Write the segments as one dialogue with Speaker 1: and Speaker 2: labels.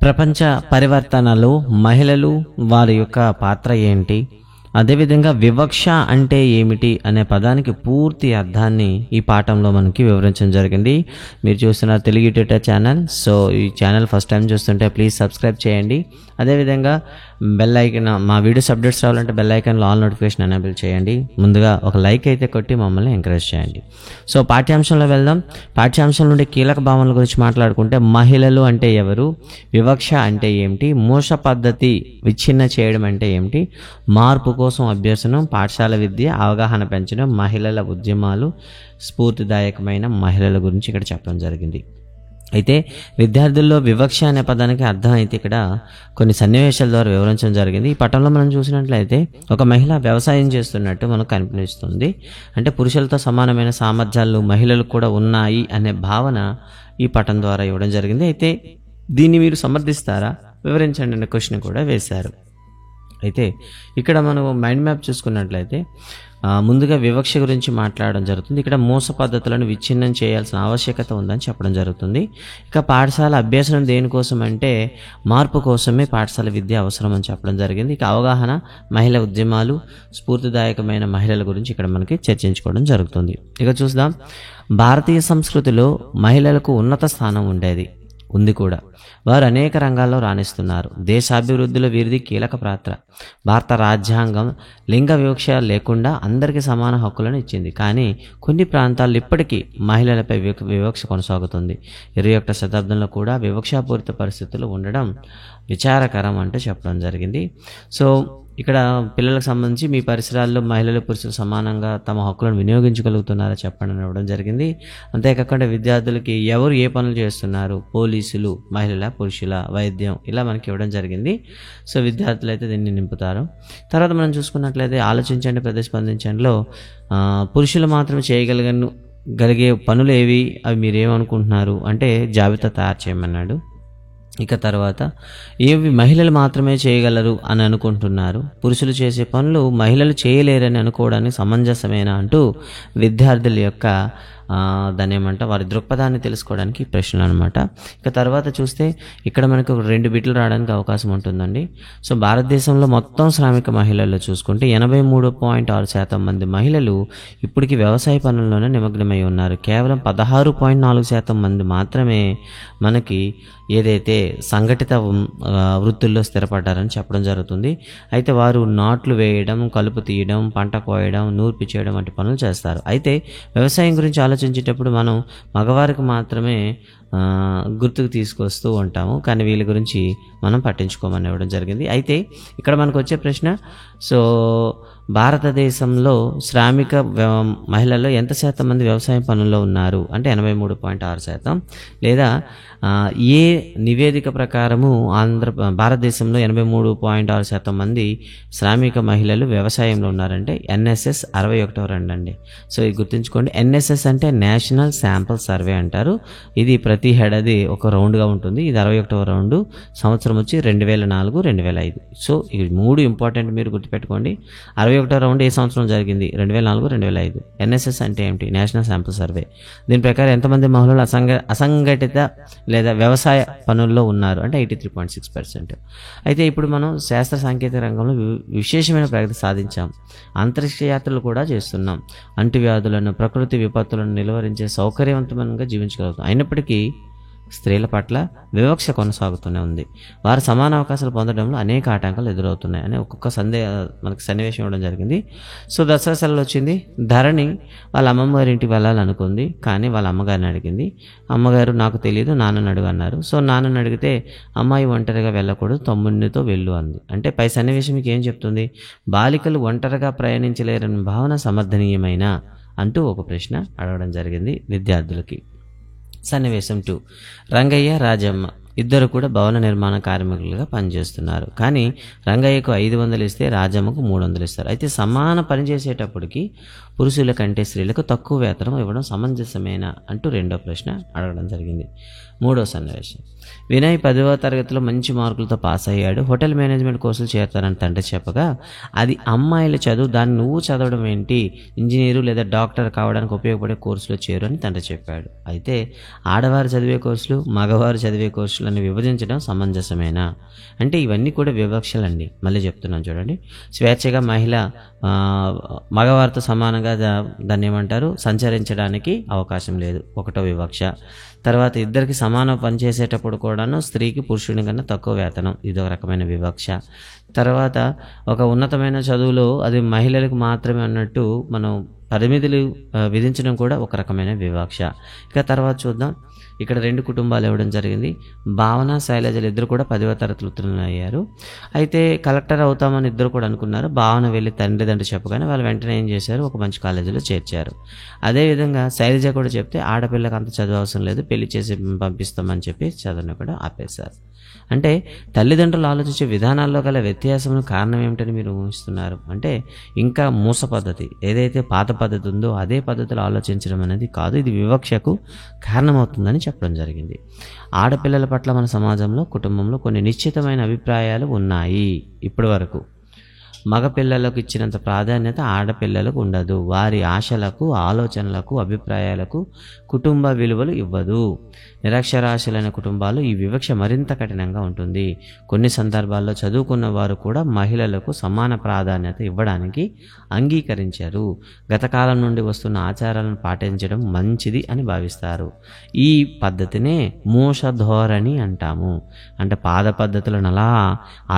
Speaker 1: ప్రపంచ పరివర్తనలో మహిళలు వారి యొక్క పాత్ర ఏంటి, అదేవిధంగా వివక్ష అంటే ఏమిటి అనే పదానికి పూర్తి అర్థాన్ని ఈ పాఠంలో మనకి వివరించడం జరిగింది. మీరు చూస్తున్న తెలుగు ట్యూటర్ ఛానల్. సో ఈ ఛానల్ ఫస్ట్ టైం చూస్తుంటే ప్లీజ్ సబ్స్క్రైబ్ చేయండి. అదేవిధంగా బెల్ ఐకాన్, మా వీడియోస్ అప్డేట్స్ రావాలంటే బెల్ ఐకాన్లో ఆల్ నోటిఫికేషన్ ఎనేబుల్ చేయండి. ముందుగా ఒక లైక్ అయితే కొట్టి మమ్మల్ని ఎంకరేజ్ చేయండి. సో పాఠ్యాంశంలో వెళ్దాం. పాఠ్యాంశం నుండి కీలక భావనల గురించి మాట్లాడుకుంటే మహిళలు అంటే ఎవరు, వివక్ష అంటే ఏమిటి, మూస పద్ధతి విచ్ఛిన్న చేయడం అంటే ఏమిటి, మార్పు కోసం అభ్యసనం, పాఠశాల విద్య, అవగాహన పెంచడం, మహిళల ఉద్యమాలు, స్ఫూర్తిదాయకమైన మహిళల గురించి ఇక్కడ చెప్పడం జరిగింది. అయితే విద్యార్థుల్లో వివక్ష అనే పదానికి అర్థం అయితే ఇక్కడ కొన్ని సన్నివేశాల ద్వారా వివరించడం జరిగింది. ఈ పటంలో మనం చూసినట్లయితే ఒక మహిళ వ్యవసాయం చేస్తున్నట్టు మనకు కనిపిస్తుంది. అంటే పురుషులతో సమానమైన సామర్థ్యాలు మహిళలకు కూడా ఉన్నాయి అనే భావన ఈ పటం ద్వారా ఇవ్వడం జరిగింది. అయితే దీన్ని మీరు సమర్థిస్తారా, వివరించండి అనే క్వశ్చన్ కూడా వేశారు. అయితే ఇక్కడ మనం మైండ్ మ్యాప్ చూసుకున్నట్లయితే ముందుగా వివక్ష గురించి మాట్లాడడం జరుగుతుంది. ఇక్కడ మూస పద్ధతులను విచ్ఛిన్నం చేయాల్సిన ఆవశ్యకత ఉందని చెప్పడం జరుగుతుంది. ఇక పాఠశాల అభ్యసనం దేనికోసం అంటే మార్పు కోసమే పాఠశాల విద్య అవసరం అని చెప్పడం జరిగింది. ఇక అవగాహన, మహిళా ఉద్యమాలు, స్ఫూర్తిదాయకమైన మహిళల గురించి ఇక్కడ మనకి చర్చించుకోవడం జరుగుతుంది. ఇక చూద్దాం. భారతీయ సంస్కృతిలో మహిళలకు ఉన్నత స్థానం ఉంది కూడా. వారు అనేక రంగాల్లో రాణిస్తున్నారు. దేశాభివృద్ధిలో వీరిది కీలక పాత్ర. భారత రాజ్యాంగం లింగ వివక్ష లేకుండా అందరికీ సమాన హక్కులను ఇచ్చింది. కానీ కొన్ని ప్రాంతాల్లో ఇప్పటికీ మహిళలపై వివక్ష కొనసాగుతుంది. 21వ శతాబ్దంలో కూడా వివక్షాపూరిత పరిస్థితులు ఉండడం విచారకరం అంటూ చెప్పడం జరిగింది. సో ఇక్కడ పిల్లలకు సంబంధించి మీ పరిసరాల్లో మహిళలు పురుషులు సమానంగా తమ హక్కులను వినియోగించగలుగుతున్నారో చెప్పండి అని ఇవ్వడం జరిగింది. అంతేకాకుండా విద్యార్థులకి ఎవరు ఏ పనులు చేస్తున్నారు, పోలీసులు మహిళల, పురుషుల, వైద్యం, ఇలా మనకి ఇవ్వడం జరిగింది. సో విద్యార్థులు అయితే దీన్ని నింపుతారు. తర్వాత మనం చూసుకున్నట్లయితే ఆలోచించండి, ప్రతిస్పందించండిలో పురుషులు మాత్రమే చేయగలిగే పనులు ఏవి, అవి మీరేమనుకుంటున్నారు అంటే జాబితా తయారు చేయమన్నాడు. ఇక తర్వాత ఏవి మహిళలు మాత్రమే చేయగలరు అని అనుకుంటున్నారు, పురుషులు చేసే పనులు మహిళలు చేయలేరని అనుకోవడానికి సమంజసమేనా అంటూ విద్యార్థుల యొక్క దాన్ని ఏమంటే వారి దృక్పథాన్ని తెలుసుకోవడానికి ప్రశ్నలు అనమాట. ఇక తర్వాత చూస్తే ఇక్కడ మనకు 2 బిట్లు రావడానికి అవకాశం ఉంటుందండి. సో భారతదేశంలో మొత్తం శ్రామిక మహిళల్లో చూసుకుంటే 83.6% మంది మహిళలు ఇప్పటికీ వ్యవసాయ పనుల్లోనే నిమగ్నమై ఉన్నారు. కేవలం 16.4% మంది మాత్రమే మనకి ఏదైతే సంఘటిత వృత్తుల్లో స్థిరపడ్డారని చెప్పడం జరుగుతుంది. అయితే వారు నాట్లు వేయడం, కలుపు తీయడం, పంట కోయడం, నూర్పి చేయడం వంటి పనులు చేస్తారు. అయితే వ్యవసాయం గురించి ఆలోచించేటప్పుడు మనం మగవారికి మాత్రమే గుర్తుకు తీసుకొస్తూ ఉంటాము, కానీ వీళ్ళ గురించి మనం పట్టించుకోమని ఇవ్వడం జరిగింది. అయితే ఇక్కడ మనకు వచ్చే ప్రశ్న, సో భారతదేశంలో శ్రామిక మహిళల్లో ఎంత శాతం మంది వ్యవసాయ పనుల్లో ఉన్నారు అంటే 83.6%. లేదా ఏ నివేదిక ప్రకారము భారతదేశంలో 83.6% మంది శ్రామిక మహిళలు వ్యవసాయంలో ఉన్నారంటే NSS 61వ రౌండ్ అండి. సో ఇది గుర్తుంచుకోండి. NSS అంటే నేషనల్ శాంపుల్ సర్వే అంటారు. ఇది ప్రతి ఏడాది ఒక రౌండ్గా ఉంటుంది. ఇది 61వ రౌండ్. సంవత్సరం వచ్చి 2004-2005. సో ఇవి 3 ఇంపార్టెంట్, మీరు గుర్తుపెట్టుకోండి. 61వ రౌండ్ ఏ సంవత్సరం జరిగింది? 2004-2005. NSS అంటే ఏమిటి? National sample survey. దీని ప్రకారం ఎంతమంది మహిళలు అసంఘటిత లేదా వ్యవసాయ పనుల్లో ఉన్నారు అంటే 83.6%. అయితే ఇప్పుడు మనం శాస్త్ర సాంకేతిక రంగంలో విశేషమైన ప్రగతి సాధించాం. అంతరిక్ష యాత్రలు కూడా చేస్తున్నాం. అంటువ్యాధులను, ప్రకృతి విపత్తులను నిలువరించే సౌకర్యవంతంగా జీవించగలుగుతాం. అయినప్పటికీ స్త్రీల పట్ల వివక్ష కొనసాగుతూనే ఉంది. వారు సమాన అవకాశాలు పొందడంలో అనేక ఆటంకాలు ఎదురవుతున్నాయి అని ఒక్కొక్క మనకి సన్నివేశం ఇవ్వడం జరిగింది. సో దసరా సెలవులు వచ్చింది. ధరణి వాళ్ళ అమ్మమ్మ గారి ఇంటికి వెళ్ళాలనుకుంది, కానీ వాళ్ళ అమ్మగారిని అడిగింది. అమ్మగారు నాకు తెలియదు, నాన్నని అడుగు అన్నారు. సో నాన్నని అడిగితే అమ్మాయి ఒంటరిగా వెళ్ళకూడదు, తమ్ముడితో వెళ్ళు అంది. అంటే పై సన్నివేశం మీకు ఏం చెప్తుంది? బాలికలు ఒంటరిగా ప్రయాణించలేరని భావన సమర్థనీయమైన అంటూ ఒక ప్రశ్న అడగడం జరిగింది విద్యార్థులకి. సన్నివేశం 2. రంగయ్య, రాజమ్మ ఇద్దరు కూడా భవన నిర్మాణ కార్మికులుగా పనిచేస్తున్నారు. కానీ రంగయ్యకు 500 ఇస్తే రాజమ్మకు 300 ఇస్తారు. అయితే సమాన పని చేసేటప్పటికి పురుషుల కంటే స్త్రీలకు తక్కువ వేతనం ఇవ్వడం సమంజసమేనా అంటూ 2వ ప్రశ్న అడగడం జరిగింది. 3వ సన్నివేశం. వినయ్ 10వ తరగతిలో మంచి మార్కులతో పాస్ అయ్యాడు. హోటల్ మేనేజ్మెంట్ కోర్సులు చేరతానని తండ్రి చెప్పగా, అది అమ్మాయిల చదువు, దాన్ని నువ్వు చదవడం ఏంటి, ఇంజనీరు లేదా డాక్టర్ కావడానికి ఉపయోగపడే కోర్సులో చేరు అని తండ్రి చెప్పాడు. అయితే ఆడవారు చదివే కోర్సులు, మగవారు చదివే కోర్సులు పురుషులను విభజించడం సమంజసమేనా అంటే ఇవన్నీ కూడా వివక్షలండి. మళ్ళీ చెప్తున్నాను చూడండి. స్వేచ్ఛగా మహిళ మగవారితో సమానంగా దాన్ని ఏమంటారు సంచరించడానికి అవకాశం లేదు, ఒకటో వివక్ష. తర్వాత ఇద్దరికి సమానం పనిచేసేటప్పుడు కూడాను స్త్రీకి పురుషుని కన్నా తక్కువ వేతనం, ఇదొక రకమైన వివక్ష. తర్వాత ఒక ఉన్నతమైన చదువులో అది మహిళలకు మాత్రమే అన్నట్టు మనం పరిమితులు విధించడం కూడా ఒక రకమైన వివక్ష. ఇక తర్వాత చూద్దాం. ఇక్కడ 2 కుటుంబాలు ఇవ్వడం జరిగింది. భావన, శైలజలు ఇద్దరు కూడా 10వ తరగతి ఉత్తీర్ణులు అయ్యారు. అయితే కలెక్టర్ అవుతామని ఇద్దరు కూడా అనుకున్నారు. భావన వెళ్ళి తండ్రిదండ్రులు చెప్పగానే వాళ్ళు వెంటనే ఏం చేశారు, ఒక మంచి కాలేజీలో చేర్చారు. అదేవిధంగా శైలజ కూడా చెప్తే ఆడపిల్లకి అంత చదువు అవసరం లేదు, పెళ్లి చేసి పంపిస్తామని చెప్పి చదువును కూడా ఆపేశారు. అంటే తల్లిదండ్రులు ఆలోచించే విధానాల్లో గల వ్యత్యాసం కారణం ఏమిటని మీరు ఊహిస్తున్నారు అంటే ఇంకా మూస పద్ధతి, ఏదైతే పాత పద్ధతి ఉందో అదే పద్ధతిలో ఆలోచించడం అనేది కాదు, ఇది వివక్షకు కారణమవుతుందని చెప్పడం జరిగింది. ఆడపిల్లల పట్ల మన సమాజంలో, కుటుంబంలో కొన్ని నిశ్చితమైన అభిప్రాయాలు ఉన్నాయి. ఇప్పటి వరకు మగపిల్లలకు ఇచ్చినంత ప్రాధాన్యత ఆడపిల్లలకు ఉండదు. వారి ఆశలకు, ఆలోచనలకు, అభిప్రాయాలకు కుటుంబ విలువలు ఇవ్వదు. నిరక్షరాస్యులైన కుటుంబాలు ఈ వివక్ష మరింత కఠినంగా ఉంటుంది. కొన్ని సందర్భాల్లో చదువుకున్న వారు కూడా మహిళలకు సమాన ప్రాధాన్యత ఇవ్వడానికి అంగీకరించారు. గత కాలం నుండి వస్తున్న ఆచారాలను పాటించడం మంచిది అని భావిస్తారు. ఈ పద్ధతినే మూస ధోరణి అంటాము. అంటే పాద పద్ధతులను అలా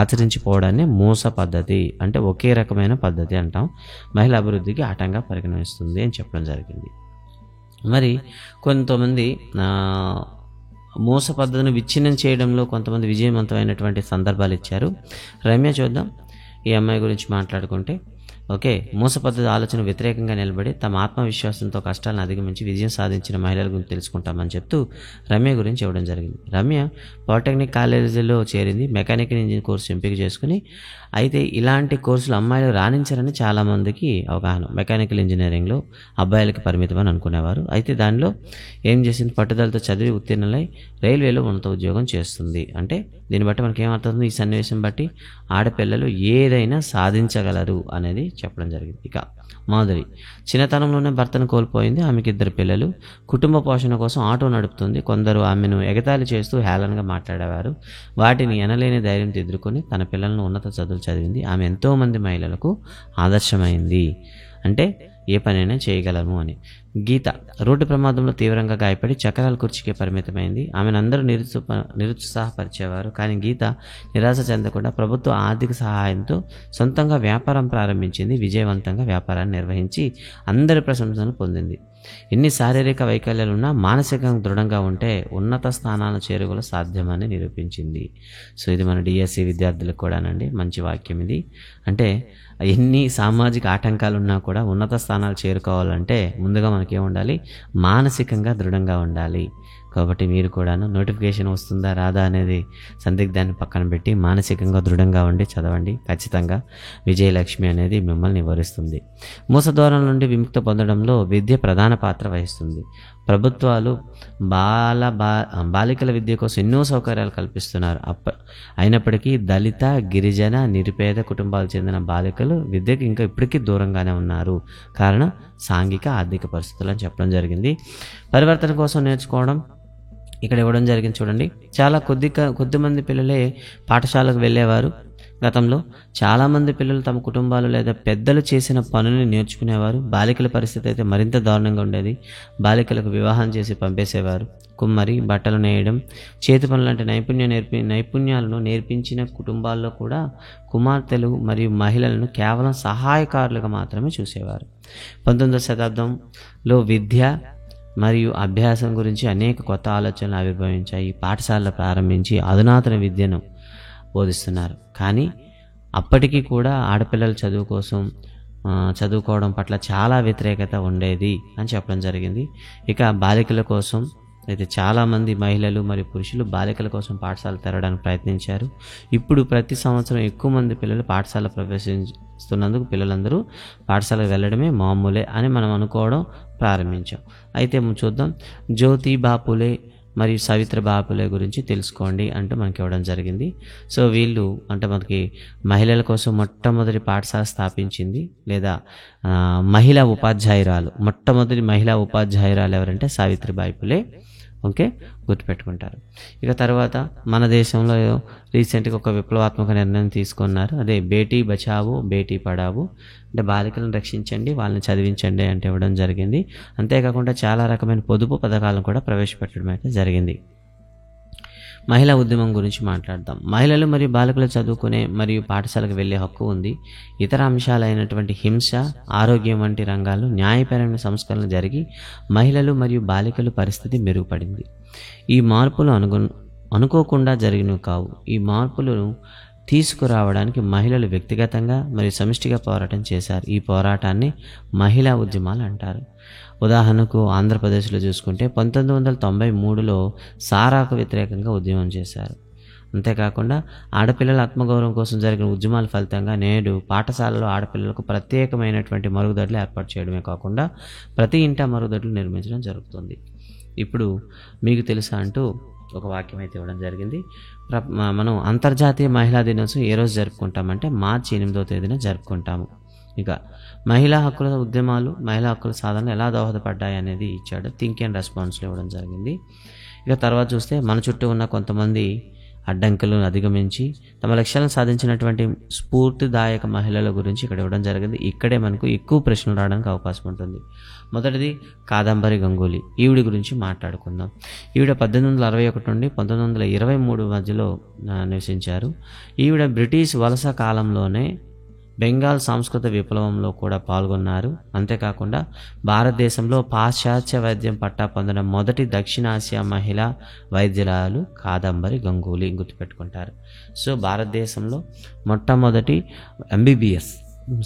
Speaker 1: ఆచరించిపోవడాన్ని మూస పద్ధతి అంటే ఒకే రకమైన పద్ధతి అంటాం. మహిళా అభివృద్ధికి ఆటంగా పరిగణిస్తుంది అని చెప్పడం జరిగింది. మరి కొంతమంది మూస పద్ధతిని విచ్ఛిన్నం చేయడంలో కొంతమంది విజయవంతమైనటువంటి సందర్భాలు ఇచ్చారు. రమ్య చూద్దాం. ఈ అమ్మాయి గురించి మాట్లాడుకుంటే ఓకే, మూస పద్ధతి ఆలోచన వ్యతిరేకంగా నిలబడి తమ ఆత్మవిశ్వాసంతో కష్టాలను అధిగమించి విజయం సాధించిన మహిళల గురించి తెలుసుకుంటామని చెప్తూ రమ్య గురించి ఇవ్వడం జరిగింది. రమ్య పాలిటెక్నిక్ కాలేజీలో చేరింది. మెకానికల్ ఇంజనీర్ కోర్సు ఎంపిక చేసుకుని, అయితే ఇలాంటి కోర్సులు అమ్మాయిలు రాణించారని చాలామందికి అవగాహన. మెకానికల్ ఇంజనీరింగ్లో అబ్బాయిలకి పరిమితమని అనుకునేవారు. అయితే దానిలో ఏం చేసింది, పట్టుదలతో చదివి ఉత్తీర్ణులై రైల్వేలో ఉన్నత ఉద్యోగం చేస్తుంది. అంటే దీన్ని బట్టి మనకి ఏమర్థమవుతుంది, ఈ సన్నివేశం బట్టి ఆడపిల్లలు ఏదైనా సాధించగలరు అనేది చెప్పడం జరిగింది. ఇక మాధురి చిన్నతనంలోనే భర్తను కోల్పోయింది. ఆమెకి 2 పిల్లలు. కుటుంబ పోషణ కోసం ఆటో నడుపుతుంది. కొందరు ఆమెను ఎగతాళి చేస్తూ హేళనగా మాట్లాడేవారు. వాటిని ఎనలేని ధైర్యంతో ఎదుర్కొని తన పిల్లలను ఉన్నత చదువులు చదివింది. ఆమె ఎంతోమంది మహిళలకు ఆదర్శమైంది. అంటే ఏ పనైనా చేయగలము అని. గీత రోడ్డు ప్రమాదంలో తీవ్రంగా గాయపడి చక్రాల కుర్చీకే పరిమితమైంది. ఆమెను అందరూ నిరుత్సాహపరిచేవారు. కానీ గీత నిరాశ చెందకుండా ప్రభుత్వ ఆర్థిక సహాయంతో సొంతంగా వ్యాపారం ప్రారంభించింది. విజయవంతంగా వ్యాపారాన్ని నిర్వహించి అందరి ప్రశంసలు పొందింది. ఎన్ని శారీరక వైకల్యాలున్నా మానసికంగా దృఢంగా ఉంటే ఉన్నత స్థానాలను చేరుకోవడం సాధ్యమని నిరూపించింది. సో ఇది మన డిఎస్సి విద్యార్థులకు కూడానండి మంచి వాక్యం ఇది. అంటే ఎన్ని సామాజిక ఆటంకాలు ఉన్నా కూడా ఉన్నత స్థానాలు చేరుకోవాలంటే ముందుగా మనకి ఉండాలి, మానసికంగా దృఢంగా ఉండాలి. కాబట్టి మీరు కూడాను నోటిఫికేషన్ వస్తుందా రాదా అనేది సందిగ్ధాన్ని పక్కన పెట్టి మానసికంగా దృఢంగా ఉండి చదవండి. ఖచ్చితంగా విజయలక్ష్మి అనేది మిమ్మల్ని వివరిస్తుంది. మూసధోరణుల నుండి విముక్తి పొందడంలో విద్య ప్రధాన పాత్ర వహిస్తుంది. ప్రభుత్వాలు బాలికల విద్య కోసం ఎన్నో సౌకర్యాలు కల్పిస్తున్నారు. అయినప్పటికీ దళిత, గిరిజన, నిరుపేద కుటుంబాలకు చెందిన బాలికలు విద్యకు ఇంకా ఇప్పటికీ దూరంగానే ఉన్నారు. కారణం సాంఘిక, ఆర్థిక పరిస్థితులు అని చెప్పడం జరిగింది. పరివర్తన కోసం నేర్చుకోవడం ఇక్కడ ఇవ్వడం జరిగింది. చూడండి, చాలా కొద్ది మంది పిల్లలే పాఠశాలకు వెళ్ళేవారు. గతంలో చాలామంది పిల్లలు తమ కుటుంబాలు లేదా పెద్దలు చేసిన పనులను నేర్చుకునేవారు. బాలికల పరిస్థితి అయితే మరింత దారుణంగా ఉండేది. బాలికలకు వివాహం చేసి పంపేసేవారు. కుమ్మరి, బట్టలు నేయడం, చేతి పనులు అంటే నైపుణ్యాలను నేర్పించిన కుటుంబాల్లో కూడా కుమార్తెలు మరియు మహిళలను కేవలం సహాయకారులుగా మాత్రమే చూసేవారు. 19వ శతాబ్దంలో విద్య మరియు అభ్యాసం గురించి అనేక కొత్త ఆలోచనలు ఆవిర్భవించాయి. పాఠశాలలు ప్రారంభించి అధునాతన విద్యను బోధిస్తున్నారు. కానీ అప్పటికీ కూడా ఆడపిల్లల చదువుకోవడం పట్ల చాలా వ్యతిరేకత ఉండేది అని చెప్పడం జరిగింది. ఇక బాలికల కోసం అయితే చాలామంది మహిళలు మరియు పురుషులు బాలికల కోసం పాఠశాల తెరవడానికి ప్రయత్నించారు. ఇప్పుడు ప్రతి సంవత్సరం ఎక్కువ మంది పిల్లలు పాఠశాల ప్రవేశిస్తున్నందుకు పిల్లలందరూ పాఠశాలకు వెళ్ళడమే మామూలే అని మనం అనుకోవడం ప్రారంభించాం. అయితే చూద్దాం, జ్యోతిబా ఫులే మరియు సావిత్రిబాయి ఫులే గురించి తెలుసుకోండి అంటూ మనకి ఇవ్వడం జరిగింది. సో వీళ్ళు అంటే మనకి మహిళల కోసం మొట్టమొదటి పాఠశాల స్థాపించింది లేదా మొట్టమొదటి మహిళా ఉపాధ్యాయురాలు ఎవరంటే సావిత్రిబాయి ఫులే. ఓకే, గుర్తుపెట్టుకుంటారు. ఇక తర్వాత మన దేశంలో రీసెంట్గా ఒక విప్లవాత్మక నిర్ణయం తీసుకున్నారు. అదే బేటీ బచావో బేటీ పడావో, అంటే బాలికలను రక్షించండి, వాళ్ళని చదివించండి అంటే ఇవ్వడం జరిగింది. అంతేకాకుండా చాలా రకమైన పొదుపు పథకాలను కూడా ప్రవేశపెట్టడం అయితే జరిగింది. మహిళా ఉద్యమం గురించి మాట్లాడదాం. మహిళలు మరియు బాలికలు చదువుకునే మరియు పాఠశాలకు వెళ్లే హక్కు ఉంది. ఇతర అంశాలైనటువంటి హింస, ఆరోగ్యం వంటి రంగాల్లో న్యాయపరమైన సంస్కరణలు జరిగి మహిళలు మరియు బాలికలు పరిస్థితి మెరుగుపడింది. ఈ మార్పులు అనుకోకుండా జరిగినవి కావు. ఈ మార్పులను తీసుకురావడానికి మహిళలు వ్యక్తిగతంగా మరియు సమిష్టిగా పోరాటం చేశారు. ఈ పోరాటాన్ని మహిళా ఉద్యమాలు అంటారు. ఉదాహరణకు ఆంధ్రప్రదేశ్లో చూసుకుంటే 1993లో సారాకు వ్యతిరేకంగా ఉద్యమం చేశారు. అంతేకాకుండా ఆడపిల్లల ఆత్మగౌరవం కోసం జరిగిన ఉద్యమాల ఫలితంగా నేడు పాఠశాలలో ఆడపిల్లలకు ప్రత్యేకమైనటువంటి మరుగుదొడ్లు ఏర్పాటు చేయడమే కాకుండా ప్రతి ఇంటా మరుగుదొడ్లు నిర్మించడం జరుగుతుంది. ఇప్పుడు మీకు తెలుసా అంటూ ఒక వాక్యం అయితే ఇవ్వడం జరిగింది. మనం అంతర్జాతీయ మహిళా దినోత్సవం ఏ రోజు జరుపుకుంటామంటే మార్చి 8వ తేదీన జరుపుకుంటాము. ఇక మహిళా హక్కుల ఉద్యమాలు మహిళా హక్కుల సాధన ఎలా దోహదపడ్డాయి అనేది ఇచ్చాడు. థింక్ అండ్ రెస్పాన్స్లో ఇవ్వడం జరిగింది. ఇక తర్వాత చూస్తే మన చుట్టూ ఉన్న కొంతమంది అడ్డంకులను అధిగమించి తమ లక్ష్యాలను సాధించినటువంటి స్ఫూర్తిదాయక మహిళల గురించి ఇక్కడ ఇవ్వడం జరిగింది. ఇక్కడే మనకు ఎక్కువ ప్రశ్నలు రావడానికి అవకాశం ఉంటుంది. మొదటిది కాదంబరి గంగూలీ. ఈవిడ గురించి మాట్లాడుకుందాం. ఈవిడ 1861 నుండి 1923 మధ్యలో నివసించారు. ఈవిడ బ్రిటిష్ వలస కాలంలోనే బెంగాల్ సాంస్కృతిక విప్లవంలో కూడా పాల్గొన్నారు. అంతేకాకుండా భారతదేశంలో పాశ్చాత్య వైద్యం పట్టా పొందిన మొదటి దక్షిణాసియా మహిళా వైద్యురాలు కాదంబరి గంగూలీ, గుర్తుపెట్టుకుంటారు. సో భారతదేశంలో మొట్టమొదటి MBBS,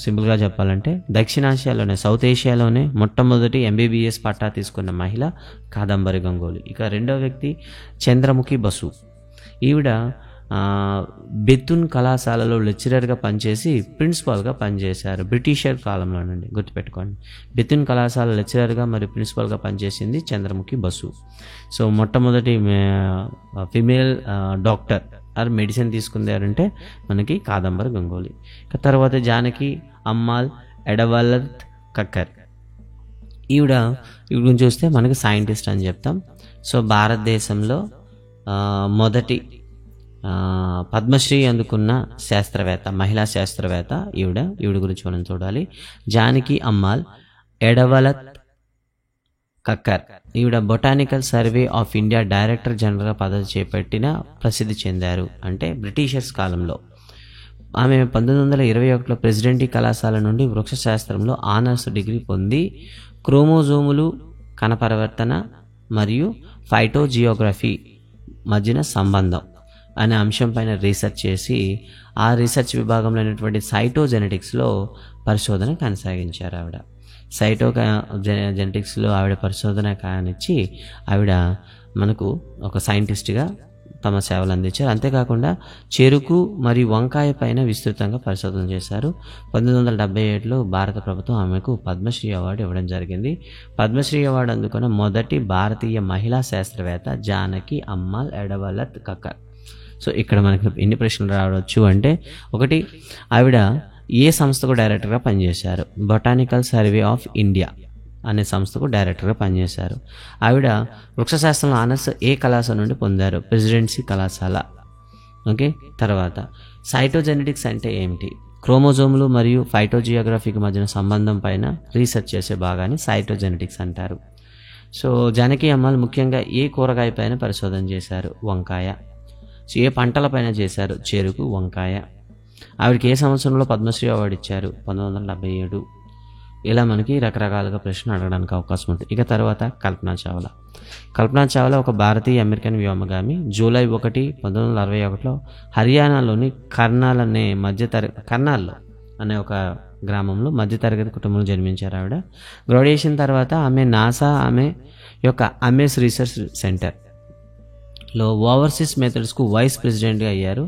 Speaker 1: సింపుల్గా చెప్పాలంటే దక్షిణాసియాలోనే, సౌత్ ఏషియాలోనే మొట్టమొదటి MBBS పట్టా తీసుకున్న మహిళ కాదంబరి గంగూలీ. ఇక రెండో వ్యక్తి చంద్రముఖి బసు. ఈవిడ బెతున్ కళాశాలలో లెక్చరర్గా పనిచేసి ప్రిన్సిపాల్గా పనిచేశారు. బ్రిటిషర్ కాలంలో నుండి గుర్తుపెట్టుకోండి. బెతున్ కళాశాల లెక్చరర్గా మరియు ప్రిన్సిపాల్గా పనిచేసింది చంద్రముఖి బసు. సో మొట్టమొదటి ఫిమేల్ డాక్టర్ ఆర్ మెడిసిన్ తీసుకుందారంటే మనకి కాదంబరి గంగూలీ. ఇక తర్వాత జానకి అమ్మాల్ ఎడవలత్ కక్కర్. ఈవిడ గురించి చూస్తే మనకి సైంటిస్ట్ అని చెప్తాం. సో భారతదేశంలో మొదటి పద్మశ్రీ అందుకున్న శాస్త్రవేత్త, మహిళా శాస్త్రవేత్త ఈవిడ గురించి మనం చూడాలి. జానకి అమ్మాల్ ఎడవలత్ కక్కర్. ఈవిడ botanical survey of India director జనరల్గా పదవి చేపట్టిన ప్రసిద్ధి చెందారు. అంటే బ్రిటిషర్స్ కాలంలో. ఆమె 1921లో ప్రెసిడెంటీ కళాశాల నుండి వృక్షశాస్త్రంలో ఆనర్స్ డిగ్రీ పొంది క్రోమోజోములు కణపరివర్తన మరియు ఫైటోజియోగ్రఫీ మధ్యన సంబంధం అనే అంశం పైన రీసెర్చ్ చేసి ఆ రీసెర్చ్ విభాగంలో అయినటువంటి సైటోజెనెటిక్స్లో పరిశోధన కొనసాగించారు. ఆవిడ జెనెటిక్స్లో ఆవిడ పరిశోధన కానిచ్చి ఆవిడ మనకు ఒక సైంటిస్ట్గా తమ సేవలు అందించారు. అంతేకాకుండా చెరుకు మరియు వంకాయ పైన విస్తృతంగా పరిశోధన చేశారు. 1977లో భారత ప్రభుత్వం ఆమెకు పద్మశ్రీ అవార్డు ఇవ్వడం జరిగింది. పద్మశ్రీ అవార్డు అందుకున్న మొదటి భారతీయ మహిళా శాస్త్రవేత్త జానకి అమ్మాల్ ఎడవలత్ కక్కర్. సో ఇక్కడ మనకి ఎన్ని ప్రశ్నలు రావచ్చు అంటే, ఒకటి, ఆవిడ ఏ సంస్థకు డైరెక్టర్గా పనిచేశారు? బొటానికల్ సర్వే ఆఫ్ ఇండియా అనే సంస్థకు డైరెక్టర్గా పనిచేశారు. ఆవిడ వృక్షశాస్త్రంలో ఆనర్స్ ఏ కళాశాల నుండి పొందారు? ప్రెసిడెన్సీ కళాశాల. ఓకే. తర్వాత సైటోజెనెటిక్స్ అంటే ఏమిటి? క్రోమోజోములు మరియు ఫైటోజియోగ్రఫీకి మధ్యన సంబంధం పైన రీసెర్చ్ చేసే భాగాన్ని సైటోజెనెటిక్స్ అంటారు. సో జానకి అమ్మాల్ ముఖ్యంగా ఏ కూరగాయ పైన పరిశోధన చేశారు? వంకాయ. ఏ పంటలపైన చేశారు? చెరుకు, వంకాయ. ఆవిడకి ఏ సంవత్సరంలో పద్మశ్రీ అవార్డు ఇచ్చారు? 1977. ఇలా మనకి రకరకాలుగా ప్రశ్నలు అడగడానికి అవకాశం ఉంటుంది. ఇక తర్వాత కల్పనా చావ్లా. కల్పనా చావ్లా ఒక భారతీయ అమెరికన్ వ్యోమగామి. జూలై 1, 1961లో హర్యానాలోని కర్నాల్లో అనే ఒక గ్రామంలో మధ్యతరగతి కుటుంబంలో జన్మించారు. ఆవిడ గ్రాడ్యుయేషన్ తర్వాత ఆమె నాసా ఆమె యొక్క అమెస్ రీసెర్చ్ సెంటర్లో ఓవర్సీస్ మెథడ్స్కు వైస్ ప్రెసిడెంట్గా అయ్యారు.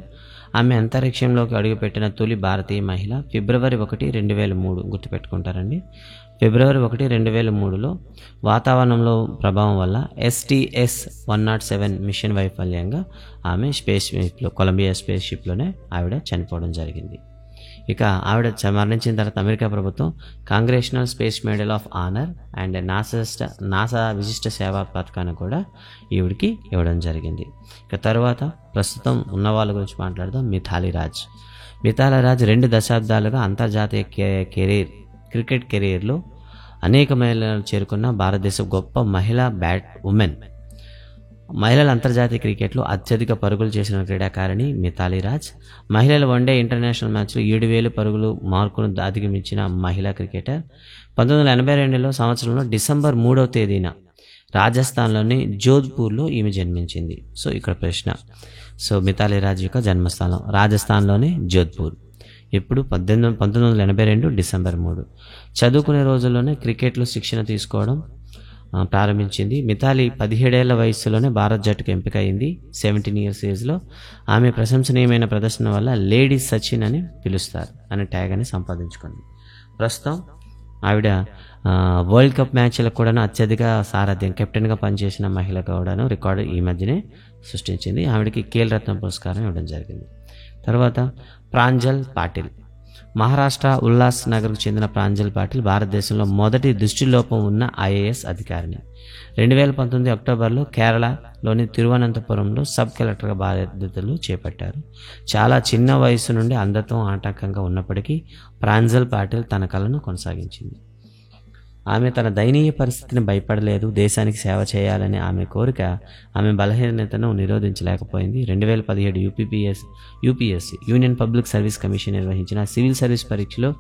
Speaker 1: ఆమె అంతరిక్షంలోకి అడుగుపెట్టిన తొలి భారతీయ మహిళ. ఫిబ్రవరి 1, 2003 గుర్తుపెట్టుకుంటారండి. ఫిబ్రవరి 1, 2003లో వాతావరణంలో ప్రభావం వల్ల STS-107 మిషన్ వైఫల్యంగా ఆమె కొలంబియా స్పేస్ షిప్లోనే ఆవిడ చనిపోవడం జరిగింది. ఇక ఆవిడ మరణించిన తర్వాత అమెరికా ప్రభుత్వం Congressional space medal of honour and NASA విశిష్ట సేవా పథకాన్ని కూడా ఈవిడికి ఇవ్వడం జరిగింది. ఇక తర్వాత ప్రస్తుతం ఉన్న వాళ్ళ గురించి మాట్లాడదాం. మిథాలీ రాజ్ 2 దశాబ్దాలుగా అంతర్జాతీయ క్రికెట్ కెరీర్లో అనేక మైలురాళ్ళు చేరుకున్న భారతదేశ గొప్ప మహిళా ఉమెన్. మహిళల అంతర్జాతీయ క్రికెట్లో అత్యధిక పరుగులు చేసిన క్రీడాకారిణి మిథాలీ రాజ్. మహిళల వన్డే ఇంటర్నేషనల్ మ్యాచ్లో 7,000 పరుగులు మార్కును అధిగమించిన మహిళా క్రికెటర్. 1982 సంవత్సరంలో డిసెంబర్ 3వ తేదీన రాజస్థాన్లోని జోధ్పూర్లో ఈమె జన్మించింది. సో ఇక్కడ ప్రశ్న, సో మిథాలీ రాజ్ యొక్క జన్మస్థానం రాజస్థాన్లోని జోధ్పూర్. ఇప్పుడు 1982 డిసెంబర్ 3. చదువుకునే రోజుల్లోనే క్రికెట్లో శిక్షణ తీసుకోవడం ప్రారంభించింది. మిథాలీ 17 ఏళ్ల వయసులోనే భారత్ జట్టుకు ఎంపిక అయింది. 17 ఇయర్స్ ఏజ్లో ఆమె ప్రశంసనీయమైన ప్రదర్శన వల్ల లేడీ సచిన్ అని పిలుస్తారు అనే ట్యాగ్ అని సంపాదించుకుంది. ప్రస్తుతం ఆవిడ వరల్డ్ కప్ మ్యాచ్లకు కూడా అత్యధిక సారథ్యం కెప్టెన్గా పనిచేసిన మహిళ కూడాను రికార్డు ఈ మధ్యనే సృష్టించింది. ఆవిడకి ఖేల్ రత్న పురస్కారం ఇవ్వడం జరిగింది. తర్వాత ప్రాంజల్ పాటిల్. మహారాష్ట్ర ఉల్లాస్ నగర్కు చెందిన ప్రాంజల్ పాటిల్ భారతదేశంలో మొదటి దృష్టిలోపం ఉన్న ఐఏఎస్ అధికారిని. 2019 అక్టోబర్లో కేరళలోని తిరువనంతపురంలో సబ్ కలెక్టర్గా బాధ్యతలు చేపట్టారు. చాలా చిన్న వయసు నుండి అంధత్వం ఆటంకంగా ఉన్నప్పటికీ ప్రాంజల్ పాటిల్ తన కళను కొనసాగించింది. ఆమె తన దయనీయ పరిస్థితిని భయపడలేదు. దేశానికి సేవ చేయాలని ఆమె కోరిక ఆమె బలహీనతను నిరోధించలేకపోయింది. 2017 UPSC union public service commission నిర్వహించిన సివిల్ సర్వీస్ పరీక్షలో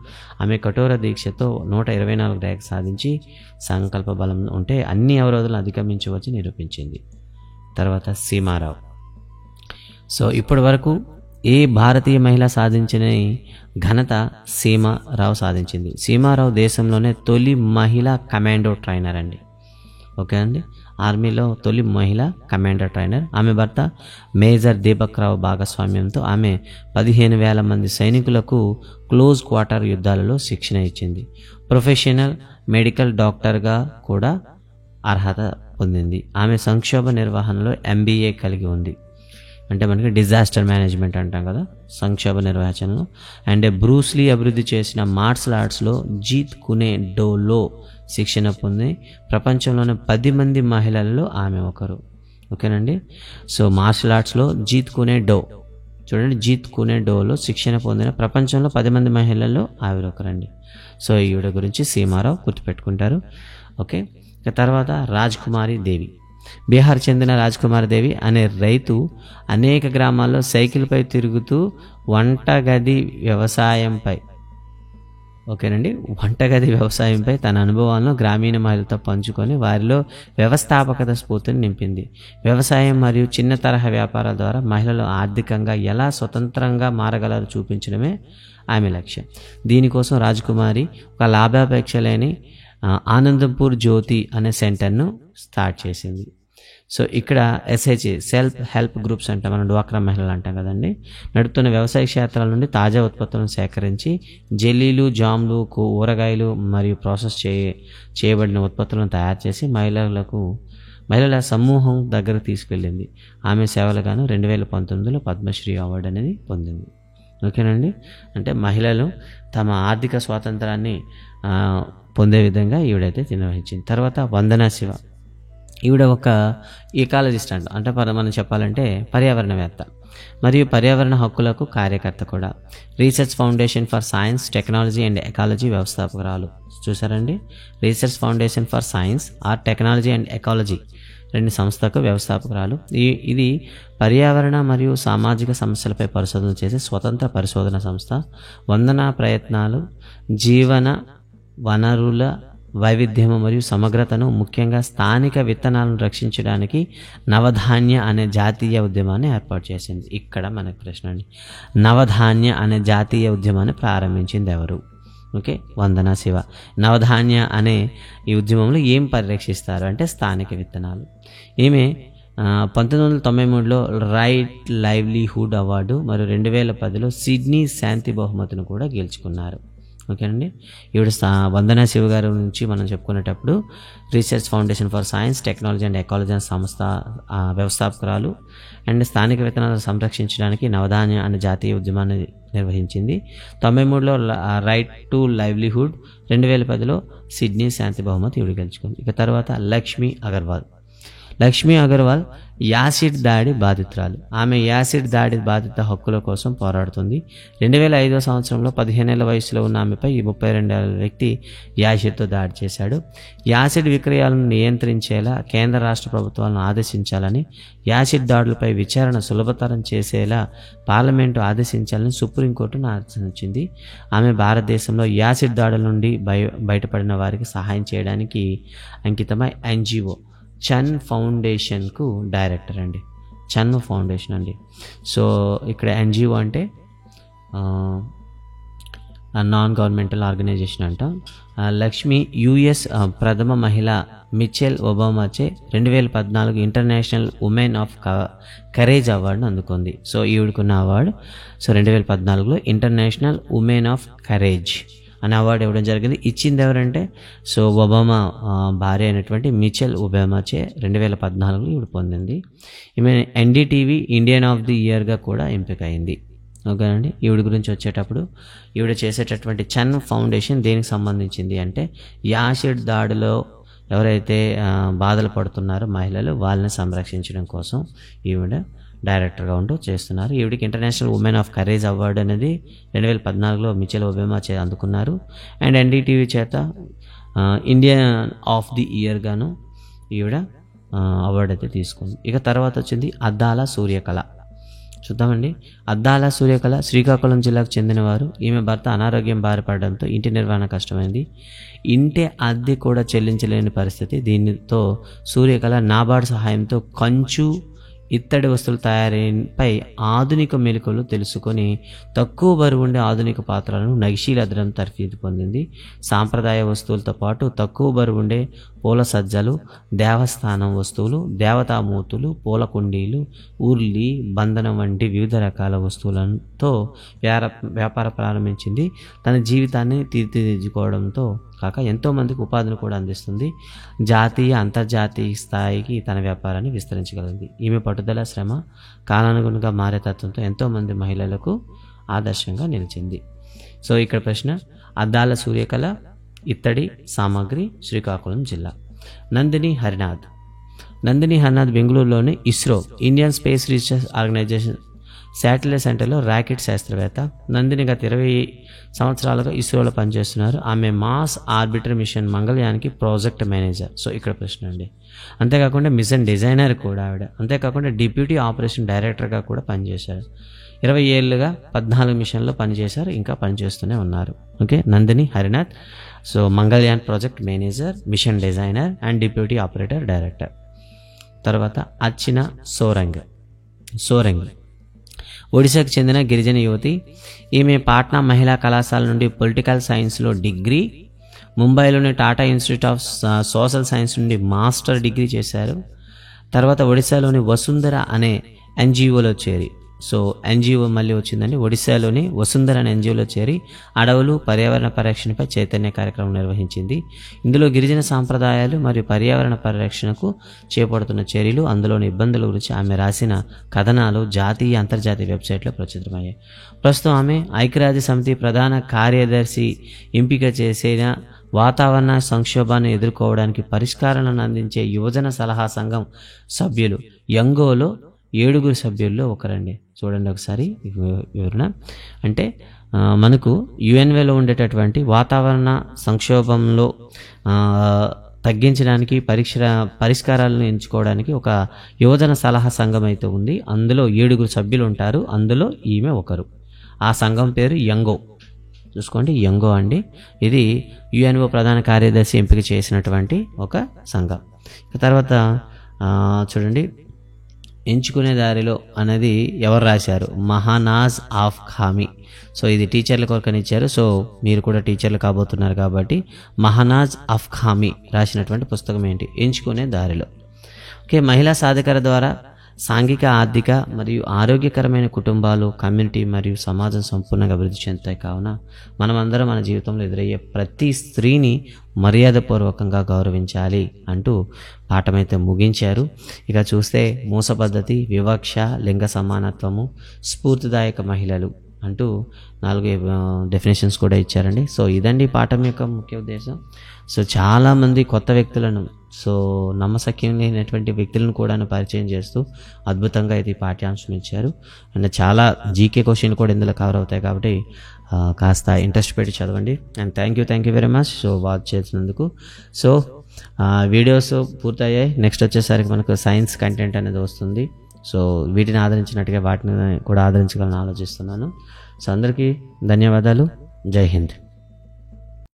Speaker 1: ఆమె కఠోర దీక్షతో 124 ర్యాంక్ సాధించి సంకల్ప బలం ఉంటే అన్ని అవరోధాలను అధిగమించవచ్చని నిరూపించింది. తర్వాత సీమారావు. సో ఇప్పటి వరకు ఏ భారతీయ మహిళ సాధించిన ఘనత సీమారావు సాధించింది. సీమారావు దేశంలోనే తొలి మహిళా కమాండో ట్రైనర్ అండి. ఓకే అండి, ఆర్మీలో తొలి మహిళా కమాండో ట్రైనర్. ఆమె భర్త మేజర్ దీపక్ రావు భాగస్వామ్యంతో ఆమె 15,000 మంది సైనికులకు క్లోజ్ క్వార్టర్ యుద్ధాలలో శిక్షణ ఇచ్చింది. ప్రొఫెషనల్ మెడికల్ డాక్టర్గా కూడా అర్హత పొందింది. ఆమె సంక్షోభ నిర్వహణలో MBA కలిగి ఉంది. అంటే మనకి డిజాస్టర్ మేనేజ్మెంట్ అంటాం కదా, సంక్షోభ నిర్వహణలో. అండ్ బ్రూస్లీ అభివృద్ధి చేసిన మార్షల్ ఆర్ట్స్లో జీత్ కునే డోలో శిక్షణ పొంది ప్రపంచంలోని 10 మంది మహిళలలో ఆమె ఒకరు. ఓకేనండి, సో మార్షల్ ఆర్ట్స్లో జీత్ కునే డో చూడండి, జీత్ కునే డోలో శిక్షణ పొందిన ప్రపంచంలో 10 మంది మహిళల్లో ఆవిరొకరండి. సో ఈవిడ గురించి సీమారావు గుర్తుపెట్టుకుంటారు. ఓకే, ఇక తర్వాత రాజ్కుమారి దేవి. బీహార్ చెందిన రాజ్కుమారి దేవి అనే రైతు అనేక గ్రామాల్లో సైకిల్పై తిరుగుతూ వంటగది వ్యవసాయంపై తన అనుభవాలను గ్రామీణ మహిళలతో పంచుకొని వారిలో వ్యవస్థాపకత స్ఫూర్తిని నింపింది. వ్యవసాయం మరియు చిన్న తరహా వ్యాపారాల ద్వారా మహిళలు ఆర్థికంగా ఎలా స్వతంత్రంగా మారగలరో చూపించడమే ఆమె లక్ష్యం. దీనికోసం రాజ్కుమారి ఒక లాభాపేక్ష లేని ఆనందపూర్ జ్యోతి అనే సెంటర్ను స్టార్ట్ చేసింది. సో ఇక్కడ SHG సెల్ఫ్ హెల్ప్ గ్రూప్స్ అంటే మనం డ్వాక్రా మహిళలు అంటాం కదండి, నడుపుతున్న వ్యవసాయ క్షేత్రాల నుండి తాజా ఉత్పత్తులను సేకరించి జెల్లీలు, జామ్లు, ఊరగాయలు మరియు ప్రాసెస్ చేయబడిన ఉత్పత్తులను తయారు చేసి మహిళల సమూహం దగ్గర తీసుకెళ్ళింది. ఆమె సేవలుగాను 2019లో పద్మశ్రీ అవార్డు అనేది పొందింది. ఓకేనండి, అంటే మహిళలు తమ ఆర్థిక స్వాతంత్రాన్ని పొందే విధంగా ఈవిడైతే నిర్వహించింది. తర్వాత వందనా శివ. ఈవిడ ఒక ఈకాలజిస్ట్ అంటే మనం చెప్పాలంటే పర్యావరణవేత్త మరియు పర్యావరణ హక్కులకు కార్యకర్త కూడా. Research foundation for science, technology and ecology వ్యవస్థాపకురాలు. చూసారండి, research foundation for science or technology and ecology 2 సంస్థలకు వ్యవస్థాపకురాలు. ఇది పర్యావరణ మరియు సామాజిక సమస్యలపై పరిశోధన చేసే స్వతంత్ర పరిశోధన సంస్థ. వందన ప్రయత్నాలు జీవన వనరుల వైవిధ్యము మరియు సమగ్రతను, ముఖ్యంగా స్థానిక విత్తనాలను రక్షించడానికి నవధాన్య అనే జాతీయ ఉద్యమాన్ని ఏర్పాటు చేసింది. ఇక్కడ మనకు ప్రశ్న అండి, నవధాన్య అనే జాతీయ ఉద్యమాన్ని ప్రారంభించింది ఎవరు? ఓకే, వందనా శివ. నవధాన్య అనే ఈ ఉద్యమంలో ఏం పరిరక్షిస్తారు అంటే స్థానిక విత్తనాలు. ఈమె 1993లో రైట్ లైవ్లీహుడ్ అవార్డు మరియు 2010లో సిడ్నీ శాంతి బహుమతిని కూడా గెలుచుకున్నారు. ఓకేనండి. ఈవిడ వందనా శివ గారి నుంచి మనం చెప్పుకునేటప్పుడు research foundation for science technology and ecology అనే సంస్థ వ్యవస్థాపకురాలు. అండ్ స్థానిక విత్తనాలను సంరక్షించడానికి నవధాన్య అనే జాతీయ ఉద్యమాన్ని నిర్వహించింది. 93లో రైట్ టు లైవ్లీహుడ్, 2010లో సిడ్నీ శాంతి బహుమతి ఈవిడ గెలుచుకుంది. ఇక తర్వాత లక్ష్మీ అగర్వాల్ యాసిడ్ దాడి బాధితురాలు. ఆమె యాసిడ్ దాడి బాధిత హక్కుల కోసం పోరాడుతుంది. 2005 సంవత్సరంలో 15 ఏళ్ల వయసులో ఉన్న ఆమెపై ఈ 32 ఏళ్ల వ్యక్తి యాసిడ్తో దాడి చేశాడు. యాసిడ్ విక్రయాలను నియంత్రించేలా కేంద్ర రాష్ట్ర ప్రభుత్వాలను ఆదేశించాలని, యాసిడ్ దాడులపై విచారణ సులభతరం చేసేలా పార్లమెంటు ఆదేశించాలని సుప్రీంకోర్టును ఆదేశించింది. ఆమె భారతదేశంలో యాసిడ్ దాడుల నుండి బయటపడిన వారికి సహాయం చేయడానికి అంకితమై NGO చన్ ఫౌండేషన్కు డైరెక్టర్ అండి. చన్ ఫౌండేషన్ అండి. సో ఇక్కడ NGO అంటే నాన్ గవర్నమెంటల్ ఆర్గనైజేషన్ అంటాం. లక్ష్మి US ప్రథమ మహిళ మిచెల్ ఒబామాచే 2014 ఇంటర్నేషనల్ ఉమెన్ ఆఫ్ కరేజ్ అవార్డును అందుకుంది. సో ఈవిడకున్న అవార్డు 2014లో ఇంటర్నేషనల్ ఉమెన్ ఆఫ్ కరేజ్ అనే అవార్డు ఇవ్వడం జరిగింది. ఇచ్చింది ఎవరంటే ఒబామా భార్య అయినటువంటి మిచెల్ ఒబామాచే 2014లో ఈవిడ పొందింది. ఈమె NDTV ఇండియన్ ఆఫ్ ది ఇయర్గా కూడా ఎంపిక అయింది. ఓకేనండి. ఈవిడ గురించి వచ్చేటప్పుడు ఈవిడ చేసేటటువంటి చన్ ఫౌండేషన్ దేనికి సంబంధించింది అంటే యాసిడ్ దాడిలో ఎవరైతే బాధలు పడుతున్నారో మహిళలు వాళ్ళని సంరక్షించడం కోసం ఈవిడ డైరెక్టర్గా ఉంటూ చేస్తున్నారు. ఈవిడికి international women of courage award అనేది 2014లో మిచెల్ ఒబామా అందుకున్నారు. అండ్ NDTV చేత ఇండియన్ ఆఫ్ ది ఇయర్గాను ఈవిడ అవార్డు అయితే తీసుకుంది. ఇక తర్వాత వచ్చింది అద్దాల సూర్యకళ. చూద్దామండి. అద్దాల సూర్యకళ శ్రీకాకుళం జిల్లాకు చెందినవారు. ఈమె భర్త అనారోగ్యం బారిపడడంతో ఇంటి నిర్వహణ కష్టమైంది. ఇంటి అద్దె కూడా చెల్లించలేని పరిస్థితి. దీనితో సూర్యకళ నాబార్డు సహాయంతో కంచు, ఇత్తడి వస్తువుల తయారీపై ఆధునిక మెలకువలు తెలుసుకొని తక్కువ బరువు ఉండే ఆధునిక పాత్రలను నగిశీల తర్ఫీదు పొందింది. సాంప్రదాయ వస్తువులతో పాటు తక్కువ బరువు ఉండే పూల సజ్జలు, దేవస్థానం వస్తువులు, దేవతామూర్తులు, పూల కుండీలు, ఉర్లి, బంధనం వంటి వివిధ రకాల వస్తువులతో వ్యాపార ప్రారంభించింది. తన జీవితాన్ని తీర్చిదిద్దుకోవడంతో కాక ఎంతోమందికి ఉపాధిని కూడా అందిస్తుంది. జాతీయ అంతర్జాతీయ స్థాయికి తన వ్యాపారాన్ని విస్తరించగలిగింది. ఈమె పట్టుదల, శ్రమ, కాలానుగుణంగా మారే తత్వంతో ఎంతోమంది మహిళలకు ఆదర్శంగా నిలిచింది. సో ఇక్కడ ప్రశ్న, అద్దాల సూర్యకళ, ఇత్తడి సామాగ్రి, శ్రీకాకుళం జిల్లా. నందిని హరినాథ్ బెంగళూరులోని ISRO Indian space research organisation satellite సెంటర్లో రాకెట్ శాస్త్రవేత్త. నందిని గత 20 సంవత్సరాలుగా ఇస్రోలో పనిచేస్తున్నారు. ఆమె మాస్ ఆర్బిటర్ మిషన్ మంగళయానికి ప్రాజెక్ట్ మేనేజర్. సో ఇక్కడ ప్రశ్న అండి. అంతేకాకుండా మిషన్ డిజైనర్ కూడా ఆవిడ. అంతేకాకుండా డిప్యూటీ ఆపరేషన్ డైరెక్టర్గా కూడా పనిచేశారు. 20 ఏళ్ళుగా 14 మిషన్లో పనిచేశారు, ఇంకా పనిచేస్తూనే ఉన్నారు. Okay, Nandini Harinath. So Mangalyaan project manager, mission designer and deputy operator director. తర్వాత అర్చన సోరంగ్ ఒడిశాకు చెందిన గిరిజన యువతి. ఈమె పాట్నా మహిళా కళాశాల నుండి పొలిటికల్ సైన్స్లో డిగ్రీ, ముంబైలోని Tata institute of social science నుండి మాస్టర్ డిగ్రీ చేశారు. తర్వాత ఒడిశాలోని వసుంధర అనే NGOలో చేరి, సో NGO మళ్ళీ వచ్చిందండి, ఒడిశాలోని వసుంధర అనే NGOలో చేరి అడవులు, పర్యావరణ పరిరక్షణపై చైతన్య కార్యక్రమం నిర్వహించింది. ఇందులో గిరిజన సాంప్రదాయాలు మరియు పర్యావరణ పరిరక్షణకు చేపడుతున్న చర్యలు, అందులోని ఇబ్బందుల గురించి ఆమె రాసిన కథనాలు జాతీయ, అంతర్జాతీయ వెబ్సైట్లో ప్రచురితమయ్యాయి. ప్రస్తుతం ఆమె ఐక్యరాజ్య సమితి ప్రధాన కార్యదర్శి ఎంపిక చేసిన వాతావరణ సంక్షోభాన్ని ఎదుర్కోవడానికి పరిష్కారాలను అందించే యువజన సలహా సంఘం సభ్యులు యంగోలో 7 సభ్యుల్లో ఒకరండి. చూడండి ఒకసారి వివరణ. అంటే మనకు UNWలో ఉండేటటువంటి వాతావరణ సంక్షోభంలో తగ్గించడానికి పరిష్కారాలను ఎంచుకోవడానికి ఒక యువజన సలహా సంఘం అయితే ఉంది. అందులో 7 సభ్యులు ఉంటారు. అందులో ఈమె ఒకరు. ఆ సంఘం పేరు యంగో. చూసుకోండి, యంగో అండి. ఇది UNO ప్రధాన కార్యదర్శి ఎంపిక చేసినటువంటి ఒక సంఘం. తర్వాత చూడండి, ఎంచుకునే దారిలో అనేది ఎవరు రాశారు? మహానాజ్ ఆఫ్ ఖామీ. సో ఇది టీచర్ల కొరకని ఇచ్చారు. సో మీరు కూడా టీచర్లు కాబోతున్నారు కాబట్టి మహానాజ్ ఆఫ్ ఖామీ రాసినటువంటి పుస్తకం ఏంటి? ఎంచుకునే దారిలో. ఓకే, మహిళా సాధికార ద్వారా సాంఘిక, ఆర్థిక మరియు ఆరోగ్యకరమైన కుటుంబాలు, కమ్యూనిటీ మరియు సమాజం సంపూర్ణంగా అభివృద్ధి చెందుతాయి. కావున మనమందరం మన జీవితంలో ఎదురయ్యే ప్రతి స్త్రీని మర్యాదపూర్వకంగా గౌరవించాలి అంటూ పాఠమైతే ముగించారు. ఇక చూస్తే మూస పద్ధతి, వివక్ష, లింగ సమానత్వము, స్ఫూర్తిదాయక మహిళలు అంటూ 4 డెఫినేషన్స్ కూడా ఇచ్చారండి. సో ఇదండి పాఠం యొక్క ముఖ్య ఉద్దేశం. సో చాలామంది కొత్త వ్యక్తులను, సో నమ్మశక్యం లేనటువంటి వ్యక్తులను కూడా పరిచయం చేస్తూ అద్భుతంగా ఇది పాఠ్యాంశం ఇచ్చారు. అండ్ చాలా జీకే క్వశ్చన్ కూడా ఇందులో కవర్ అవుతాయి కాబట్టి కాస్త ఇంట్రెస్ట్ పెట్టి చదవండి. And thank you very much. So watch చేసినందుకు. సో వీడియోస్ పూర్తయ్యాయి. నెక్స్ట్ వచ్చేసరికి మనకు సైన్స్ కంటెంట్ అనేది వస్తుంది. సో వీటిని ఆదరించినట్టుగా వాటిని కూడా ఆదరించగలని ఆలోచిస్తున్నాను. సో అందరికీ ధన్యవాదాలు. జై హింద్.